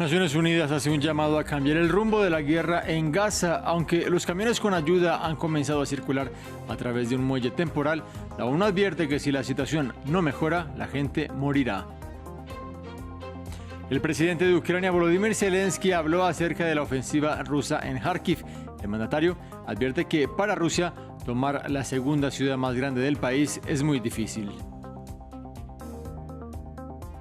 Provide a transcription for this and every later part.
Naciones Unidas hace un llamado a cambiar el rumbo de la guerra en Gaza. Aunque los camiones con ayuda han comenzado a circular a través de un muelle temporal, la ONU advierte que si la situación no mejora, la gente morirá. El presidente de Ucrania, Volodymyr Zelensky, habló acerca de la ofensiva rusa en Kharkiv. El mandatario advierte que para Rusia tomar la segunda ciudad más grande del país es muy difícil.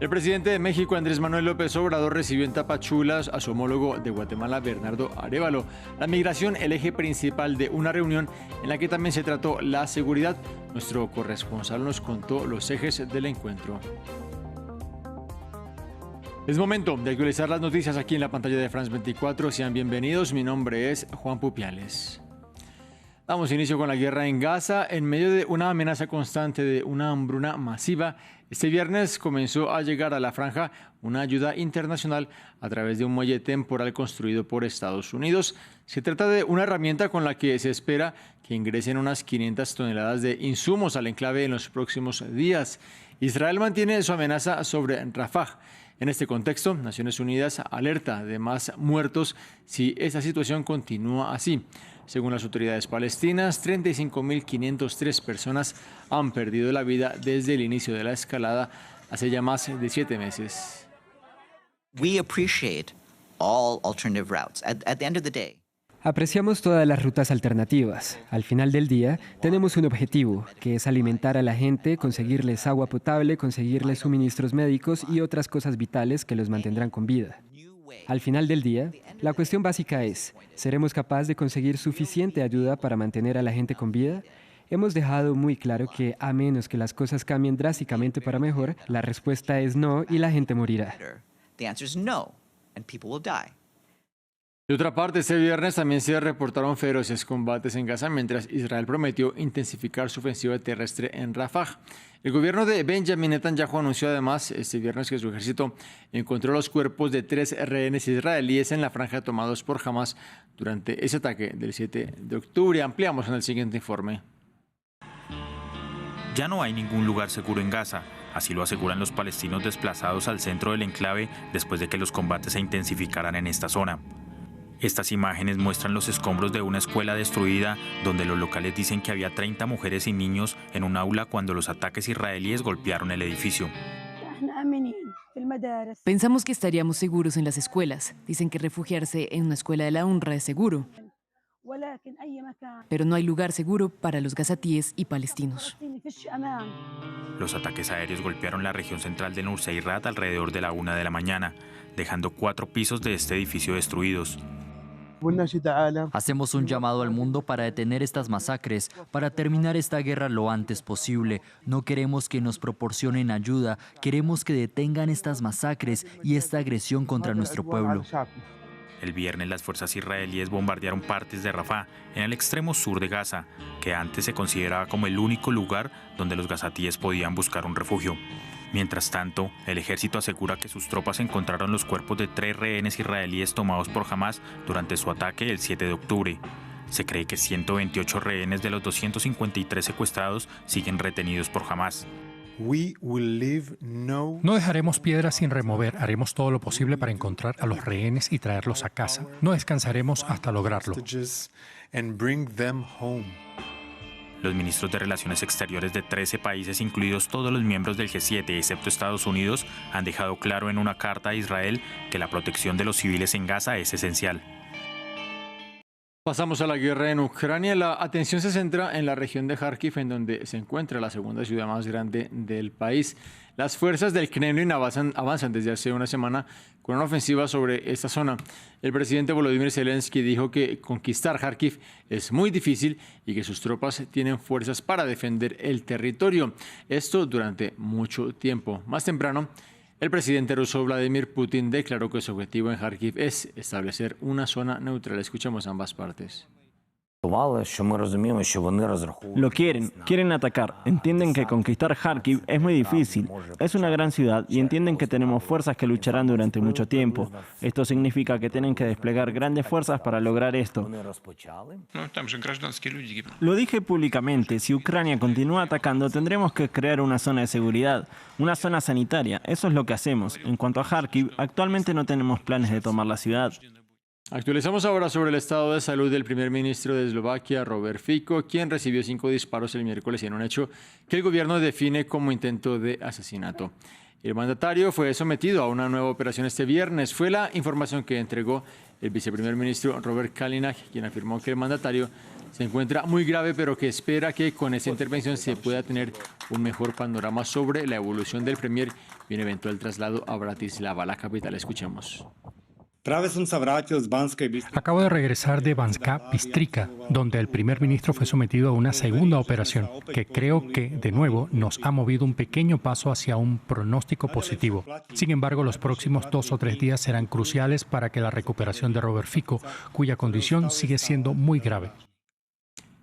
El presidente de México, Andrés Manuel López Obrador, recibió en Tapachulas a su homólogo de Guatemala, Bernardo Arévalo. La migración, el eje principal de una reunión en la que también se trató la seguridad. Nuestro corresponsal nos contó los ejes del encuentro. Es momento de actualizar las noticias aquí en la pantalla de France 24. Sean bienvenidos, mi nombre es Juan Pupiales. Damos inicio con la guerra en Gaza. En medio de una amenaza constante de una hambruna masiva, este viernes comenzó a llegar a la franja una ayuda internacional a través de un muelle temporal construido por Estados Unidos. Se trata de una herramienta con la que se espera que ingresen unas 500 toneladas de insumos al enclave en los próximos días. Israel mantiene su amenaza sobre Rafah. En este contexto, Naciones Unidas alerta de más muertos si esta situación continúa así. Según las autoridades palestinas, 35.503 personas han perdido la vida desde el inicio de la escalada hace ya más de 7 meses. Apreciamos todas las rutas alternativas. Al final del día, tenemos un objetivo, que es alimentar a la gente, conseguirles agua potable, conseguirles suministros médicos y otras cosas vitales que los mantendrán con vida. Al final del día, la cuestión básica es, ¿seremos capaces de conseguir suficiente ayuda para mantener a la gente con vida? Hemos dejado muy claro que, a menos que las cosas cambien drásticamente para mejor, la respuesta es no y la gente morirá. De otra parte, este viernes también se reportaron feroces combates en Gaza mientras Israel prometió intensificar su ofensiva terrestre en Rafah. El gobierno de Benjamin Netanyahu anunció además este viernes que su ejército encontró los cuerpos de 3 rehenes israelíes en la franja tomados por Hamas durante ese ataque del 7 de octubre. Ampliamos en el siguiente informe. Ya no hay ningún lugar seguro en Gaza. Así lo aseguran los palestinos desplazados al centro del enclave después de que los combates se intensificaran en esta zona. Estas imágenes muestran los escombros de una escuela destruida, donde los locales dicen que había 30 mujeres y niños en un aula cuando los ataques israelíes golpearon el edificio. Pensamos que estaríamos seguros en las escuelas. Dicen que refugiarse en una escuela de la UNRWA es seguro. Pero no hay lugar seguro para los gazatíes y palestinos. Los ataques aéreos golpearon la región central de Nuseirat alrededor de la 1 de la mañana, dejando 4 pisos de este edificio destruidos. Hacemos un llamado al mundo para detener estas masacres, para terminar esta guerra lo antes posible. No queremos que nos proporcionen ayuda, queremos que detengan estas masacres y esta agresión contra nuestro pueblo. El viernes las fuerzas israelíes bombardearon partes de Rafah, en el extremo sur de Gaza, que antes se consideraba como el único lugar donde los gazatíes podían buscar un refugio. Mientras tanto, el ejército asegura que sus tropas encontraron los cuerpos de 3 rehenes israelíes tomados por Hamas durante su ataque el 7 de octubre. Se cree que 128 rehenes de los 253 secuestrados siguen retenidos por Hamas. No dejaremos piedras sin remover, haremos todo lo posible para encontrar a los rehenes y traerlos a casa. No descansaremos hasta lograrlo. Los ministros de Relaciones Exteriores de 13 países, incluidos todos los miembros del G7, excepto Estados Unidos, han dejado claro en una carta a Israel que la protección de los civiles en Gaza es esencial. Pasamos a la guerra en Ucrania. La atención se centra en la región de Kharkiv, en donde se encuentra la segunda ciudad más grande del país. Las fuerzas del Kremlin avanzan desde hace una semana con una ofensiva sobre esta zona. El presidente Volodymyr Zelensky dijo que conquistar Kharkiv es muy difícil y que sus tropas tienen fuerzas para defender el territorio. Esto durante mucho tiempo. Más temprano, el presidente ruso Vladimir Putin declaró que su objetivo en Kharkiv es establecer una zona neutral. Escuchemos ambas partes. Lo quieren atacar. Entienden que conquistar Kharkiv es muy difícil. Es una gran ciudad y entienden que tenemos fuerzas que lucharán durante mucho tiempo. Esto significa que tienen que desplegar grandes fuerzas para lograr esto. Lo dije públicamente, si Ucrania continúa atacando, tendremos que crear una zona de seguridad, una zona sanitaria. Eso es lo que hacemos. En cuanto a Kharkiv, actualmente no tenemos planes de tomar la ciudad. Actualizamos ahora sobre el estado de salud del primer ministro de Eslovaquia, Robert Fico, quien recibió 5 disparos el miércoles en un hecho que el gobierno define como intento de asesinato. El mandatario fue sometido a una nueva operación este viernes. Fue la información que entregó el viceprimer ministro Robert Kalinac, quien afirmó que el mandatario se encuentra muy grave, pero que espera que con esta intervención se pueda tener un mejor panorama sobre la evolución del premier y un eventual traslado a Bratislava, la capital. Escuchemos. Acabo de regresar de Banská Bystrica, donde el primer ministro fue sometido a una segunda operación, que creo que, de nuevo, nos ha movido un pequeño paso hacia un pronóstico positivo. Sin embargo, los próximos 2 o 3 días serán cruciales para que la recuperación de Robert Fico, cuya condición sigue siendo muy grave.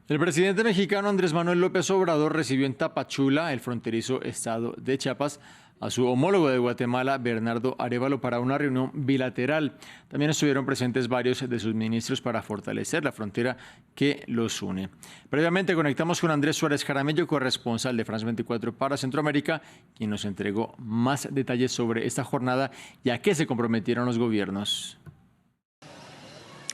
El presidente mexicano Andrés Manuel López Obrador recibió en Tapachula, el fronterizo estado de Chiapas, a su homólogo de Guatemala, Bernardo Arévalo, para una reunión bilateral. También estuvieron presentes varios de sus ministros para fortalecer la frontera que los une. Previamente conectamos con Andrés Suárez Jaramillo, corresponsal de France 24 para Centroamérica, quien nos entregó más detalles sobre esta jornada y a qué se comprometieron los gobiernos.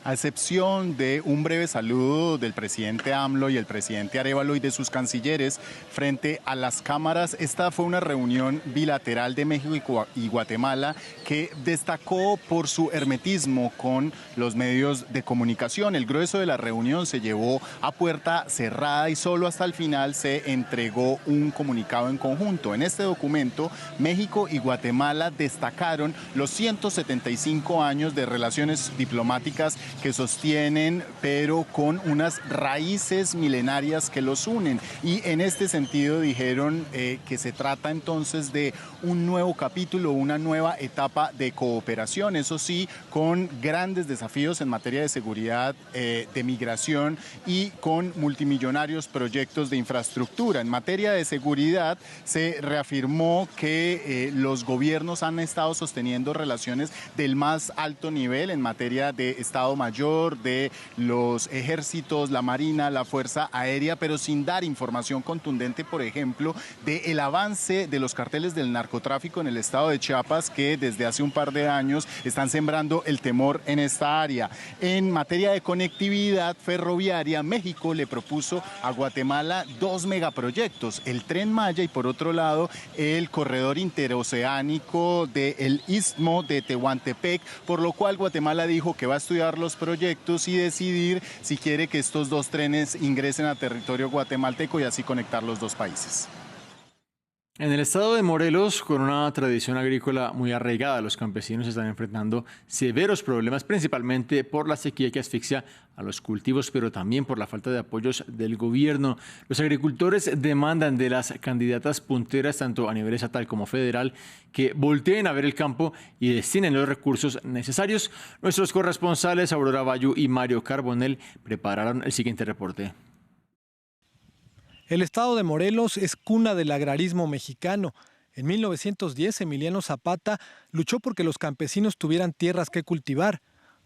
A excepción de un breve saludo del presidente AMLO y el presidente Arévalo y de sus cancilleres frente a las cámaras, esta fue una reunión bilateral de México y Guatemala que destacó por su hermetismo con los medios de comunicación. El grueso de la reunión se llevó a puerta cerrada y solo hasta el final se entregó un comunicado en conjunto. En este documento, México y Guatemala destacaron los 175 años de relaciones diplomáticas que sostienen, pero con unas raíces milenarias que los unen. Y en este sentido dijeron que se trata entonces de un nuevo capítulo, una nueva etapa de cooperación, eso sí, con grandes desafíos en materia de seguridad, de migración y con multimillonarios proyectos de infraestructura. En materia de seguridad se reafirmó que los gobiernos han estado sosteniendo relaciones del más alto nivel en materia de Estado Mayor, de los ejércitos, la Marina, la Fuerza Aérea, pero sin dar información contundente, por ejemplo, del avance de los carteles del narcotráfico en el estado de Chiapas, que desde hace un par de años están sembrando el temor en esta área. En materia de conectividad ferroviaria, México le propuso a Guatemala 2 megaproyectos, el Tren Maya y por otro lado el corredor interoceánico del Istmo de Tehuantepec, por lo cual Guatemala dijo que va a estudiar los proyectos y decidir si quiere que estos 2 trenes ingresen a territorio guatemalteco y así conectar los 2 países. En el estado de Morelos, con una tradición agrícola muy arraigada, los campesinos están enfrentando severos problemas, principalmente por la sequía que asfixia a los cultivos, pero también por la falta de apoyos del gobierno. Los agricultores demandan de las candidatas punteras, tanto a nivel estatal como federal, que volteen a ver el campo y destinen los recursos necesarios. Nuestros corresponsales, Aurora Bayú y Mario Carbonell, prepararon el siguiente reporte. El estado de Morelos es cuna del agrarismo mexicano. En 1910, Emiliano Zapata luchó porque los campesinos tuvieran tierras que cultivar.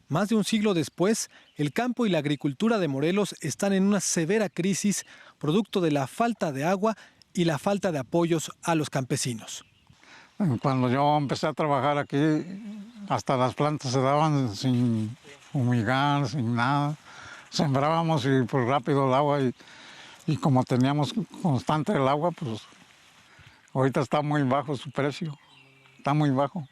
Más de un siglo después, el campo y la agricultura de Morelos están en una severa crisis, producto de la falta de agua y la falta de apoyos a los campesinos. Cuando yo empecé a trabajar aquí, hasta las plantas se daban sin fumigar, sin nada. Sembrábamos y pues rápido el agua y como teníamos constante el agua, pues ahorita está muy bajo su precio, está muy bajo.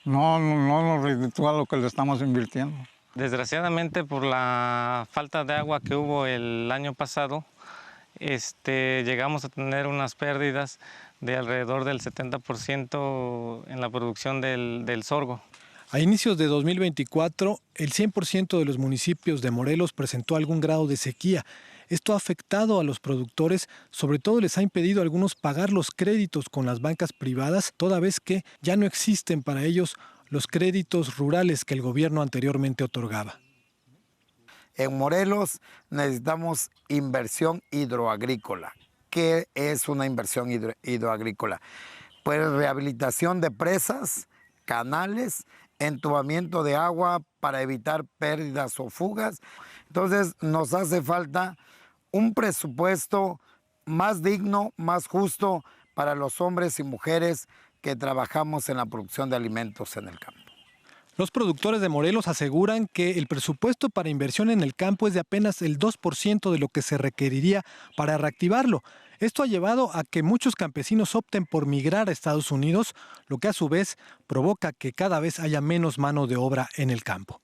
No nos reditúa lo que le estamos invirtiendo. Desgraciadamente por la falta de agua que hubo el año pasado, llegamos a tener unas pérdidas de alrededor del 70% en la producción del sorgo. A inicios de 2024, el 100% de los municipios de Morelos presentó algún grado de sequía. Esto ha afectado a los productores, sobre todo les ha impedido a algunos pagar los créditos con las bancas privadas, toda vez que ya no existen para ellos los créditos rurales que el gobierno anteriormente otorgaba. En Morelos necesitamos inversión hidroagrícola. ¿Qué es una inversión hidroagrícola? Pues rehabilitación de presas, canales, entubamiento de agua para evitar pérdidas o fugas. Entonces nos hace falta un presupuesto más digno, más justo para los hombres y mujeres que trabajamos en la producción de alimentos en el campo. Los productores de Morelos aseguran que el presupuesto para inversión en el campo es de apenas el 2% de lo que se requeriría para reactivarlo. Esto ha llevado a que muchos campesinos opten por migrar a Estados Unidos, lo que a su vez provoca que cada vez haya menos mano de obra en el campo.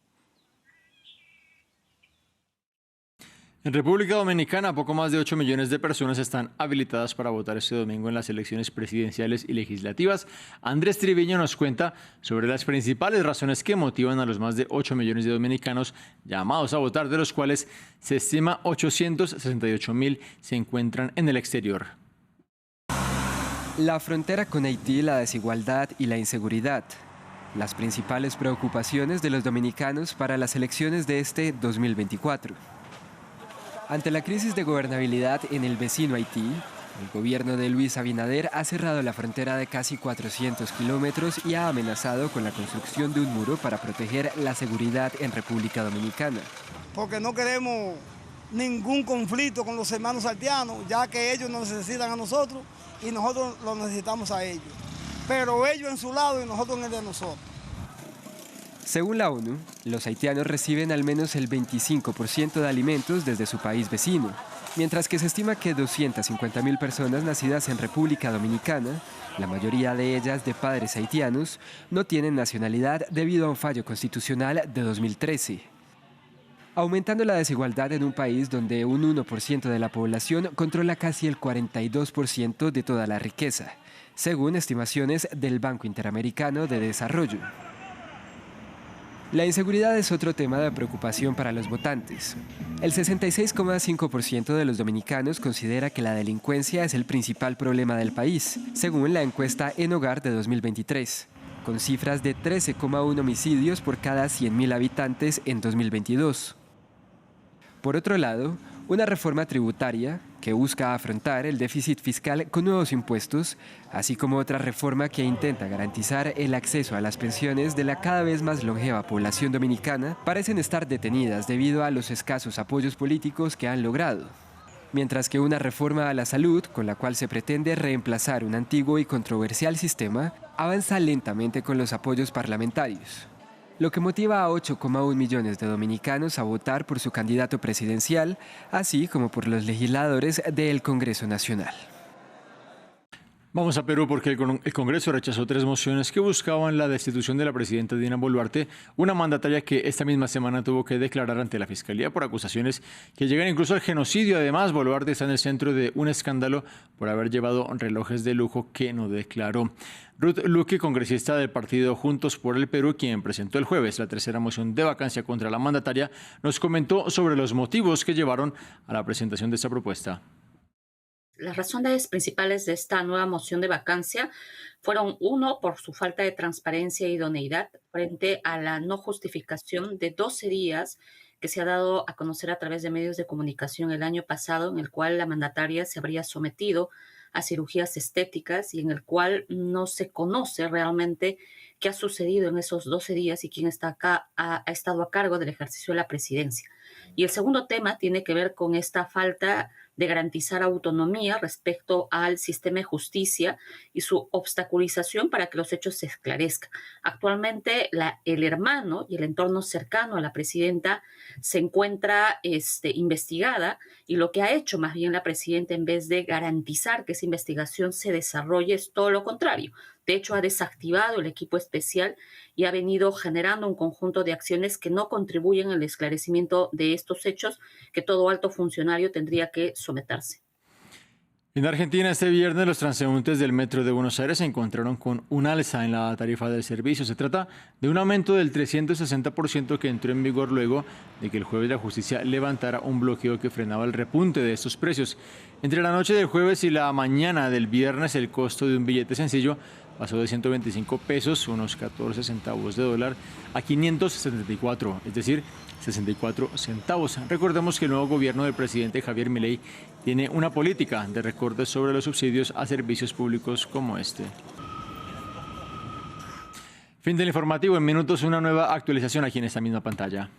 En República Dominicana, poco más de 8 millones de personas están habilitadas para votar este domingo en las elecciones presidenciales y legislativas. Andrés Triviño nos cuenta sobre las principales razones que motivan a los más de 8 millones de dominicanos llamados a votar, de los cuales se estima 868.000 se encuentran en el exterior. La frontera con Haití, la desigualdad y la inseguridad. Las principales preocupaciones de los dominicanos para las elecciones de este 2024. Ante la crisis de gobernabilidad en el vecino Haití, el gobierno de Luis Abinader ha cerrado la frontera de casi 400 kilómetros y ha amenazado con la construcción de un muro para proteger la seguridad en República Dominicana. Porque no queremos ningún conflicto con los hermanos haitianos, ya que ellos nos necesitan a nosotros y nosotros los necesitamos a ellos. Pero ellos en su lado y nosotros en el de nosotros. Según la ONU, los haitianos reciben al menos el 25% de alimentos desde su país vecino, mientras que se estima que 250.000 personas nacidas en República Dominicana, la mayoría de ellas de padres haitianos, no tienen nacionalidad debido a un fallo constitucional de 2013. Aumentando la desigualdad en un país donde un 1% de la población controla casi el 42% de toda la riqueza, según estimaciones del Banco Interamericano de Desarrollo. La inseguridad es otro tema de preocupación para los votantes. El 66,5% de los dominicanos considera que la delincuencia es el principal problema del país, según la encuesta En Hogar de 2023, con cifras de 13,1 homicidios por cada 100.000 habitantes en 2022. Por otro lado, una reforma tributaria que busca afrontar el déficit fiscal con nuevos impuestos, así como otra reforma que intenta garantizar el acceso a las pensiones de la cada vez más longeva población dominicana, parecen estar detenidas debido a los escasos apoyos políticos que han logrado. Mientras que una reforma a la salud, con la cual se pretende reemplazar un antiguo y controversial sistema, avanza lentamente con los apoyos parlamentarios, lo que motiva a 8,1 millones de dominicanos a votar por su candidato presidencial, así como por los legisladores del Congreso Nacional. Vamos a Perú porque el Congreso rechazó 3 mociones que buscaban la destitución de la presidenta Dina Boluarte, una mandataria que esta misma semana tuvo que declarar ante la Fiscalía por acusaciones que llegan incluso al genocidio. Además, Boluarte está en el centro de un escándalo por haber llevado relojes de lujo que no declaró. Ruth Luque, congresista del partido Juntos por el Perú, quien presentó el jueves la tercera moción de vacancia contra la mandataria, nos comentó sobre los motivos que llevaron a la presentación de esta propuesta. Las razones principales de esta nueva moción de vacancia fueron, uno, por su falta de transparencia e idoneidad frente a la no justificación de 12 días que se ha dado a conocer a través de medios de comunicación el año pasado, en el cual la mandataria se habría sometido a cirugías estéticas y en el cual no se conoce realmente qué ha sucedido en esos 12 días y quién está acá, ha estado a cargo del ejercicio de la presidencia. Y el segundo tema tiene que ver con esta falta de garantizar autonomía respecto al sistema de justicia y su obstaculización para que los hechos se esclarezcan. Actualmente el hermano y el entorno cercano a la presidenta se encuentra investigada, y lo que ha hecho más bien la presidenta, en vez de garantizar que esa investigación se desarrolle, es todo lo contrario. De hecho, ha desactivado el equipo especial y ha venido generando un conjunto de acciones que no contribuyen al esclarecimiento de estos hechos, que todo alto funcionario tendría que someterse. En Argentina, este viernes, los transeúntes del metro de Buenos Aires se encontraron con un alza en la tarifa del servicio. Se trata de un aumento del 360% que entró en vigor luego de que el jueves la justicia levantara un bloqueo que frenaba el repunte de estos precios. Entre la noche del jueves y la mañana del viernes, el costo de un billete sencillo pasó de 125 pesos, unos 14 centavos de dólar, a 574, es decir, 64 centavos. Recordemos que el nuevo gobierno del presidente Javier Milei tiene una política de recortes sobre los subsidios a servicios públicos como este. Fin del informativo. En minutos una nueva actualización aquí en esta misma pantalla.